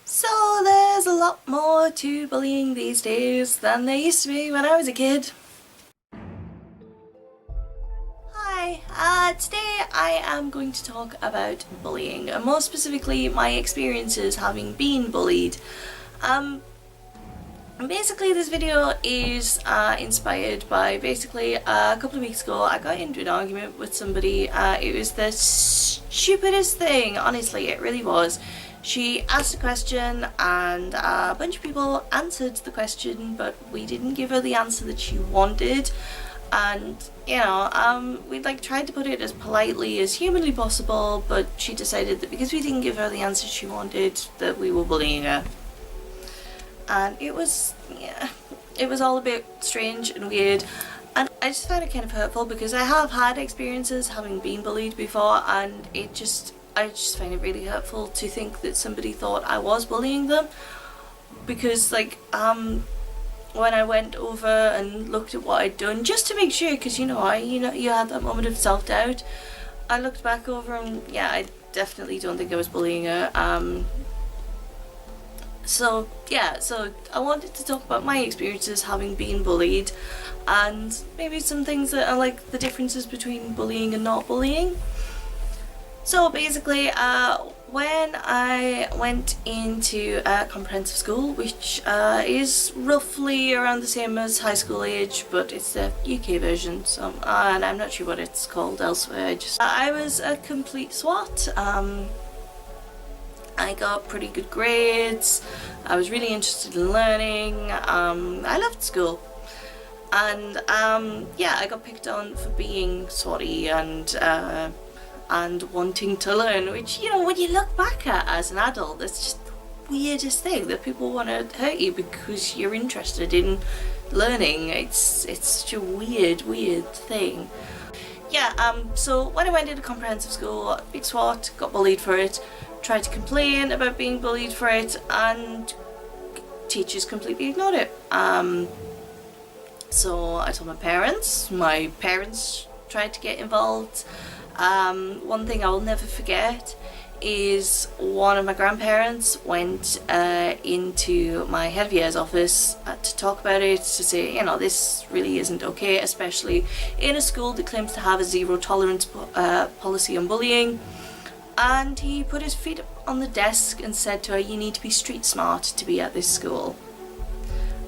So there's a lot more to bullying these days than there used to be when I was a kid. Hi, today I am going to talk about bullying, and more specifically my experiences having been bullied. Basically this video is inspired by basically a couple of weeks ago I got into an argument with somebody. It was the stupidest thing, honestly, it really was. She asked a question and a bunch of people answered the question, but we didn't give her the answer that she wanted. And we tried to put it as politely as humanly possible, but she decided that because we didn't give her the answer she wanted, that we were bullying her. And it was all a bit strange and weird, and I just found it kind of hurtful because I have had experiences having been bullied before, and I just find it really hurtful to think that somebody thought I was bullying them. Because when I went over and looked at what I'd done just to make sure, because you had that moment of self-doubt, I looked back over and yeah, I definitely don't think I was bullying her. So I wanted to talk about my experiences having been bullied, and maybe some things that are like the differences between bullying and not bullying. So basically, when I went into comprehensive school, which is roughly around the same as high school age, but it's the UK version, so and I'm not sure what it's called elsewhere. I was a complete swot. I got pretty good grades, I was really interested in learning, I loved school, and I got picked on for being swotty and wanting to learn, which, when you look back at as an adult, that's just the weirdest thing, that people want to hurt you because you're interested in learning. It's such a weird thing. So when I went into comprehensive school, big swat, got bullied for it, tried to complain about being bullied for it, and teachers completely ignored it. So I told my parents tried to get involved. One thing I will never forget is one of my grandparents went into my head of year's office to talk about it, to say, this really isn't okay, especially in a school that claims to have a zero tolerance policy on bullying. And he put his feet up on the desk and said to her, "You need to be street smart to be at this school,"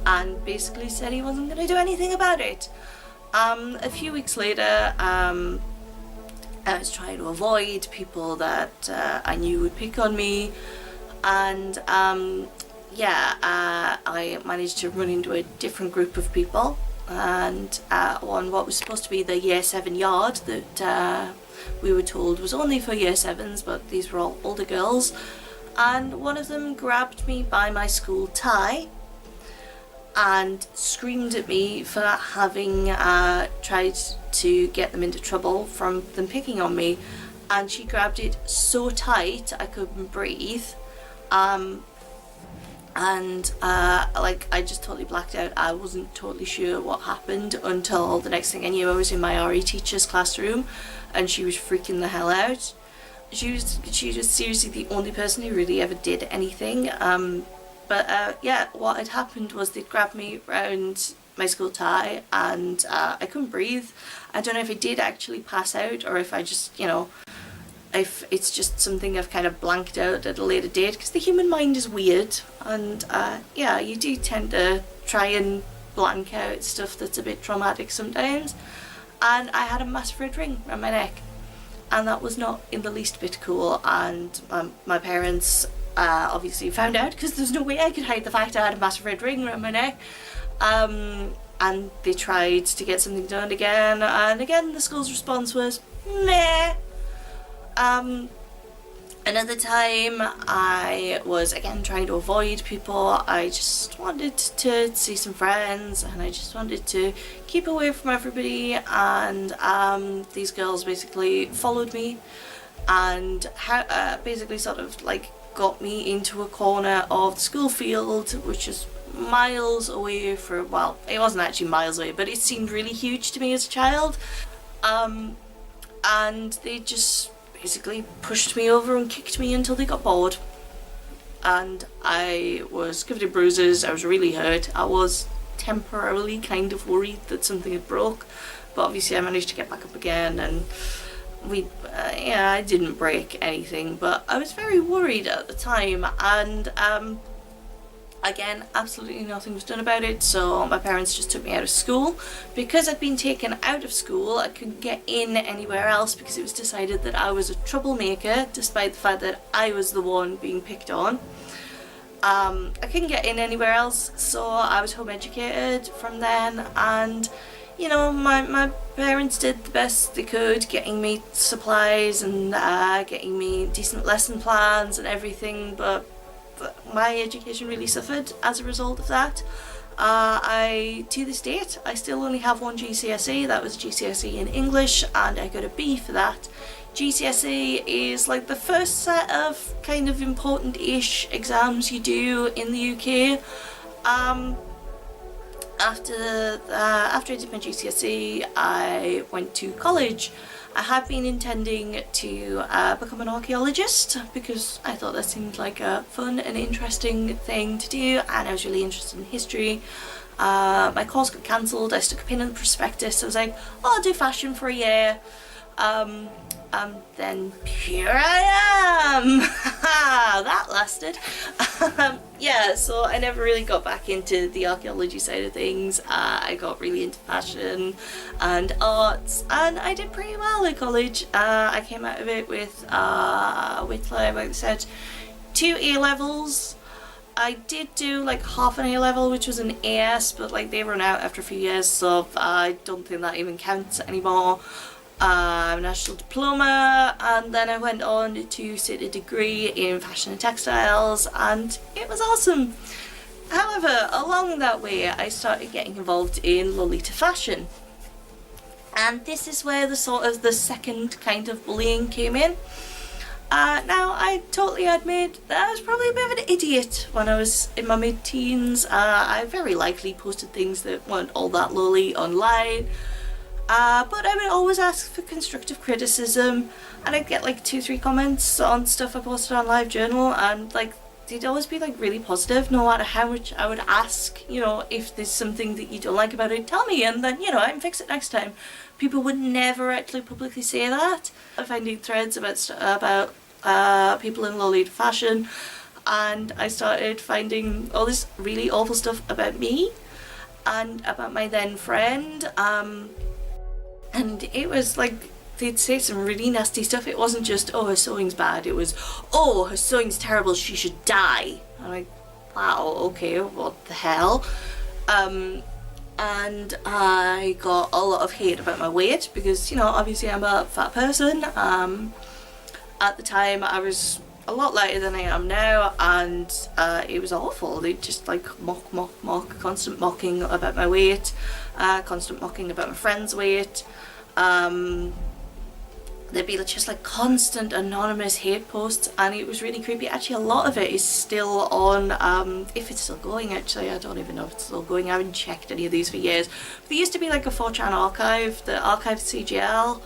and basically said he wasn't going to do anything about it. A few weeks later, I was trying to avoid people that I knew would pick on me, and I managed to run into a different group of people, and on what was supposed to be the year 7 yard that we were told was only for year 7s, but these were all older girls, and one of them grabbed me by my school tie and screamed at me for having tried to get them into trouble from them picking on me, and she grabbed it so tight I couldn't breathe. I just totally blacked out. I wasn't totally sure what happened until the next thing I knew I was in my RE teacher's classroom and she was freaking the hell out. She was seriously the only person who really ever did anything. What had happened was they'd grabbed me around my school tie and I couldn't breathe. I don't know if I did actually pass out or if I just, if it's just something I've kind of blanked out at a later date, because the human mind is weird, and you do tend to try and blank out stuff that's a bit traumatic sometimes. And I had a massive red ring around my neck, and that was not in the least bit cool, and my parents obviously found out, because there's no way I could hide the fact I had a massive red ring around my neck. And they tried to get something done again, and again the school's response was meh. Another time I was again trying to avoid people. I just wanted to see some friends, and I just wanted to keep away from everybody, and these girls basically followed me and basically sort of like got me into a corner of the school field, which is miles away from, well, it wasn't actually miles away, but it seemed really huge to me as a child. And they just basically pushed me over and kicked me until they got bored. and I was covered in bruises. I was really hurt. I was temporarily kind of worried that something had broke, but obviously I managed to get back up again, and yeah, I didn't break anything, but I was very worried at the time, and again, absolutely nothing was done about it, so my parents just took me out of school. Because I'd been taken out of school, I couldn't get in anywhere else because it was decided that I was a troublemaker, despite the fact that I was the one being picked on. I couldn't get in anywhere else, so I was home educated from then, and you know, my parents did the best they could, getting me supplies and getting me decent lesson plans and everything, but my education really suffered as a result of that. To this date, I still only have one GCSE. That was GCSE in English, and I got a B for that. GCSE is like the first set of kind of important-ish exams you do in the UK. After I did my GCSE, I went to college. I had been intending to become an archaeologist because I thought that seemed like a fun and interesting thing to do, and I was really interested in history. My course got cancelled. I stuck a pin in the prospectus. I was like, oh, I'll do fashion for a year. Then here I am. That lasted. Yeah, so I never really got back into the archaeology side of things. I got really into fashion and arts, and I did pretty well at college. I came out of it with like I said, 2 A-levels. I did do like half an A-level, which was an AS, but like they run out after a few years, so I don't think that even counts anymore. National diploma, and then I went on to sit a degree in fashion and textiles, and it was awesome. However, along that way I started getting involved in Lolita fashion, and this is where the second kind of bullying came in. Now, I totally admit that I was probably a bit of an idiot when I was in my mid-teens. I very likely posted things that weren't all that lolly online. But I would always ask for constructive criticism, and I'd get like 2-3 comments on stuff I posted on LiveJournal, and like they'd always be like really positive, no matter how much I would ask, you know, if there's something that you don't like about it, tell me, and then, you know, I can fix it next time. People would never actually publicly say that. I'm finding threads about people in Lolita fashion, and I started finding all this really awful stuff about me and about my then friend. And it was like, they'd say some really nasty stuff. It wasn't just, oh, her sewing's bad. It was, oh, her sewing's terrible, she should die. I'm like, wow, okay, what the hell? And I got a lot of hate about my weight because, you know, obviously I'm a fat person. At the time I was a lot lighter than I am now, and it was awful. They'd just like mock, constant mocking about my weight, constant mocking about my friend's weight. There'd be just like constant anonymous hate posts, and it was really creepy. Actually, a lot of it is still on, if it's still going, actually, I don't even know if it's still going. I haven't checked any of these for years. But there used to be like a 4chan archive, the archive CGL,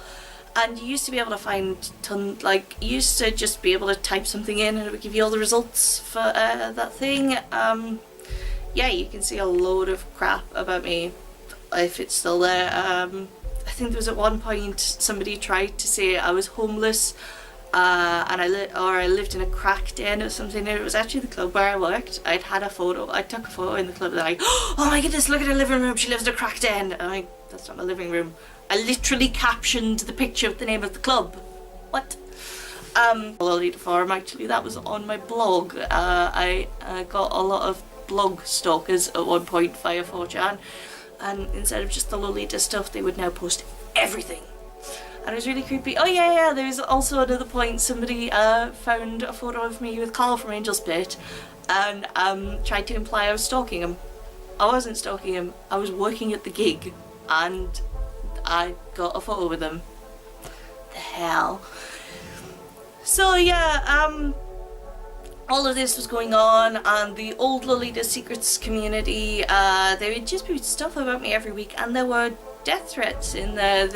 and you used to be able to find you used to just be able to type something in and it would give you all the results for that thing. Yeah, you can see a load of crap about me if it's still there. I think there was at one point somebody tried to say I was homeless, and I lived in a crack den or something. It was actually the club where I worked. I took a photo in the club, and they're like, oh my goodness, look at her living room, she lives in a crack den. And I'm like, that's not my living room. I literally captioned the picture with the name of the club. What? Lolita Forum, actually, that was on my blog. I got a lot of blog stalkers at one point via 4chan, and instead of just the Lolita stuff, they would now post everything. And it was really creepy. Oh yeah, there was also another point, somebody found a photo of me with Carl from Angel's Pit and tried to imply I was stalking him. I wasn't stalking him, I was working at the gig and I got a photo with him. The hell. So yeah, all of this was going on, and the old Lolita Secrets community, there would just be stuff about me every week, and there were death threats in there.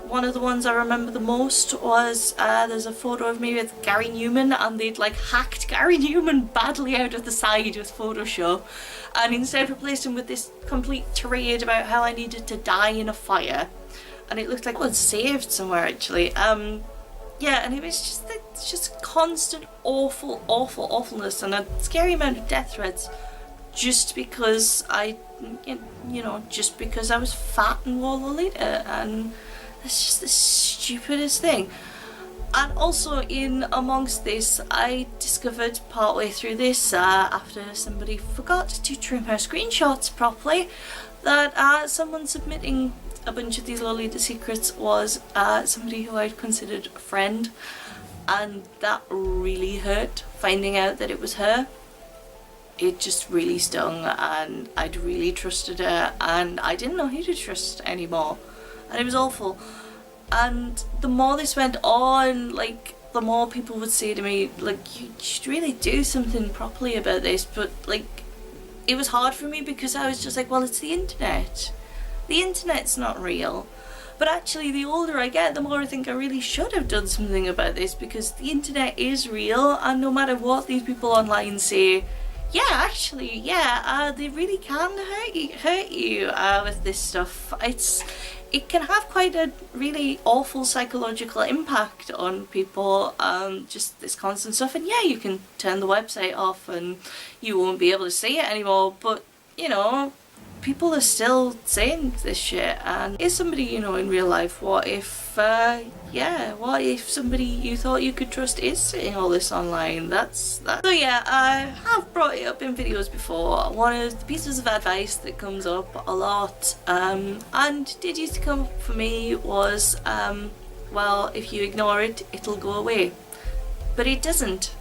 One of the ones I remember the most was there's a photo of me with Gary Newman, and they'd like hacked Gary Newman badly out of the side with Photoshop, and instead replaced him with this complete tirade about how I needed to die in a fire, and it looked like it was saved somewhere actually. Yeah, and it was just constant awfulness and a scary amount of death threats just because just because I was fat and wore Lolita, and that's just the stupidest thing. And also in amongst this, I discovered partway through this, after somebody forgot to trim her screenshots properly, that someone submitting a bunch of these Lolita secrets was somebody who I'd considered a friend, and that really hurt, finding out that it was her. It just really stung, and I'd really trusted her, and I didn't know who to trust anymore, and it was awful. And the more this went on, like, the more people would say to me, like, you should really do something properly about this, but like, it was hard for me because I was just like, well, it's the internet. The internet's not real. But actually, the older I get, the more I think I really should have done something about this, because the internet is real, and no matter what these people online say, yeah, actually, yeah, they really can hurt you with this stuff. It can have quite a really awful psychological impact on people, just this constant stuff. And yeah, you can turn the website off and you won't be able to see it anymore, but, you know, people are still saying this shit. And is somebody you know in real life, what if what if somebody you thought you could trust is saying all this online? That's that. So yeah, I have brought it up in videos before. One of the pieces of advice that comes up a lot, and did used to come up for me, was well, if you ignore it, it'll go away. But it doesn't.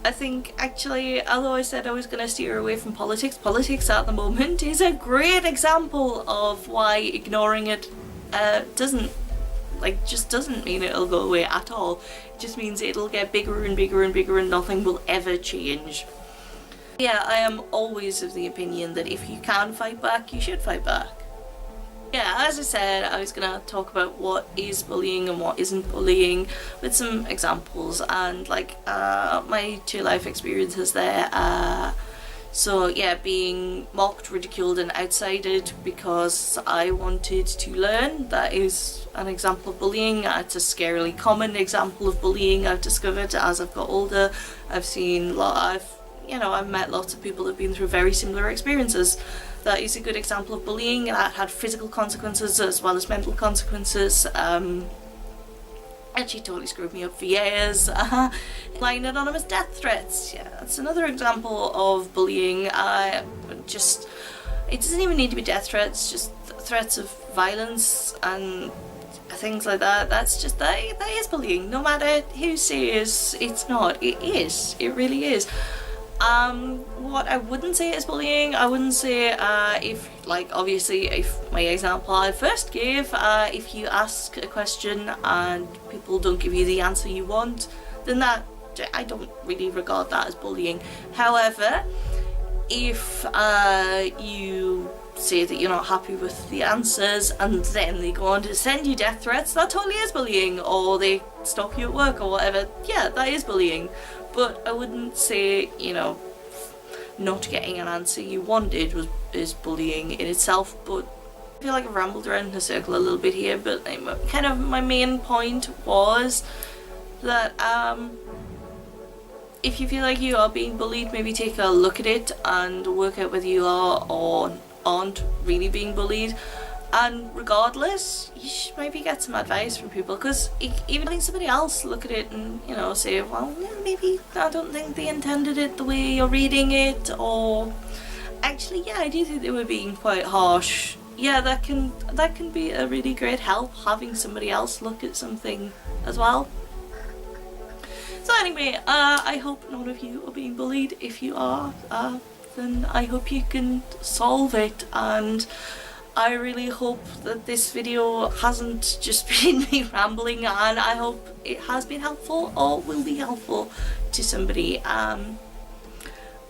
I think actually, although I said I was going to steer away from politics at the moment is a great example of why ignoring it just doesn't mean it'll go away at all. It just means it'll get bigger and bigger and bigger, and nothing will ever change. Yeah, I am always of the opinion that if you can fight back, you should fight back. Yeah, as I said, I was gonna talk about what is bullying and what isn't bullying with some examples, and like my 2 life experiences there. So yeah, being mocked, ridiculed and outsided because I wanted to learn, that is an example of bullying. It's a scarily common example of bullying I've discovered as I've got older. I've met lots of people who've been through very similar experiences. That is a good example of bullying that had physical consequences as well as mental consequences. Actually totally screwed me up for years. Lying anonymous death threats, yeah, that's another example of bullying. It doesn't even need to be death threats, just threats of violence and things like that. That is bullying, no matter who says it's not. It is, it really is. What I wouldn't say is bullying, I wouldn't say if my example I first gave, if you ask a question and people don't give you the answer you want, then I don't really regard that as bullying. However, if you say that you're not happy with the answers and then they go on to send you death threats, that totally is bullying. Or they stalk you at work or whatever, yeah, that is bullying. But I wouldn't say, not getting an answer you wanted is bullying in itself. But I feel like I've rambled around in a circle a little bit here, but kind of my main point was that if you feel like you are being bullied, maybe take a look at it and work out whether you are or aren't really being bullied. And regardless, you should maybe get some advice from people, because even having somebody else look at it and, say, well, maybe I don't think they intended it the way you're reading it, or actually, yeah, I do think they were being quite harsh. Yeah, that can be a really great help, having somebody else look at something as well. So anyway, I hope none of you are being bullied. If you are, then I hope you can solve it, and I really hope that this video hasn't just been me rambling, and I hope it has been helpful or will be helpful to somebody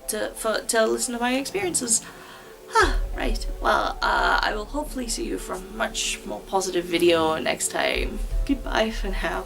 to listen to my experiences. Right, well, I will hopefully see you for a much more positive video next time. Goodbye for now.